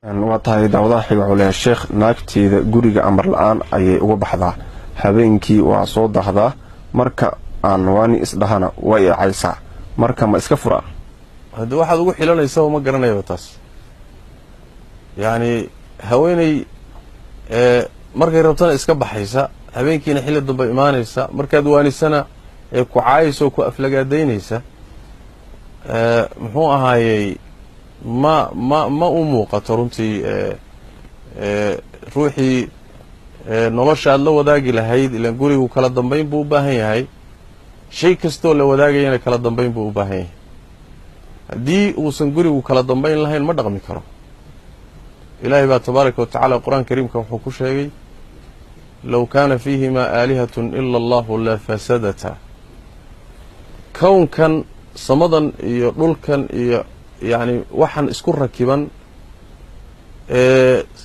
وطاي دعوة حق على الشيخ ناكتي جوريج أمر الآن أي وبحضة هبينكي وصوت هذا مركا عنواني إصدهنا ويا عيسى مركا ما إسكفرا هذا واحد يقول حلنا يسوي ما قرنا يبتاس يعني هويني مركا ربطنا إسكب حيسا هبينكي نحل الضب إيمان يسا مركا دواني سنة كعايس وكأفلق دينيسا محوها هاي ما أموقة رنتي روحي nolosha aad la wadaagi lahayd ila gurigu kala dambeyn buu u baahan yahay shay kasto la wadaagayna kala dambeyn buu u baahan yahay hadii uusan gurigu kala dambeyn lahayn ma dhaqmi karo ilaahay baa tabaaraka wa tacaala quraan kariimka wuxuu ku sheegay law kana fiihima aalihatun illa allah la fasadata kawnkan samadan iyo dhulkan iyo yani waxan isku rakiban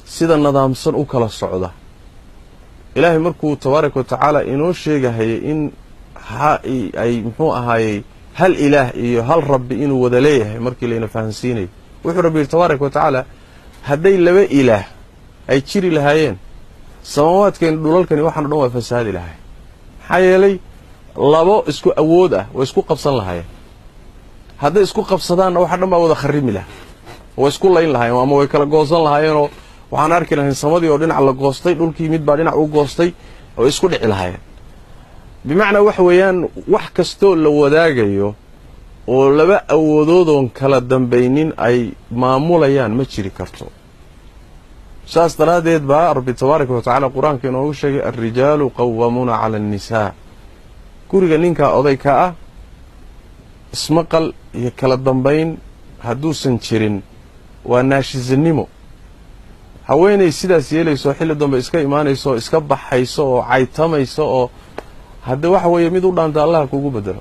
sida nidaamsan u kala socda إلهي مركو تبارك وتعالى إنه شيء هي إن أي محو هاي هل إله هل رب إنه وذليه مركي لنا فهنسيني وحو ربي تبارك وتعالى هدي لبا إله أي تشيري لهايين سماوات كان دولال كان يوحنا نوع فساد لهاي حيالي لابو اسكو أوده واسكو قبصان لهاي هذا اسكو قبصدان وحنا ما وذا خريمي له واسكو لين لهاي وما ويكلا قوصان لهايين waxaan arki lahayn samadii oo dhinac la goostay dhulkii mid baa dhinac u goostay oo isku dhici lahaayeen bimaana wax weeyaan wax kasto la wadaagayo oo laba awoodoodon kala dambaynin ay maamulayaan ma jiri karto saas daraadeed baa rabbi tabaaraka wa tacaala quraanka inoo sheegay ar-rijaalu qawwamuna 'ala an-nisaa guriga ninka oday ka ah ismaqal iyo kala dambayn haduusan jirin waa naashiznimo haweenay sidaas yeelayso xilli dambe iska iimaanayso iska baxayso oo caytamayso oo hadda waxa weeye mid u dhaanta Allah kugu bedelo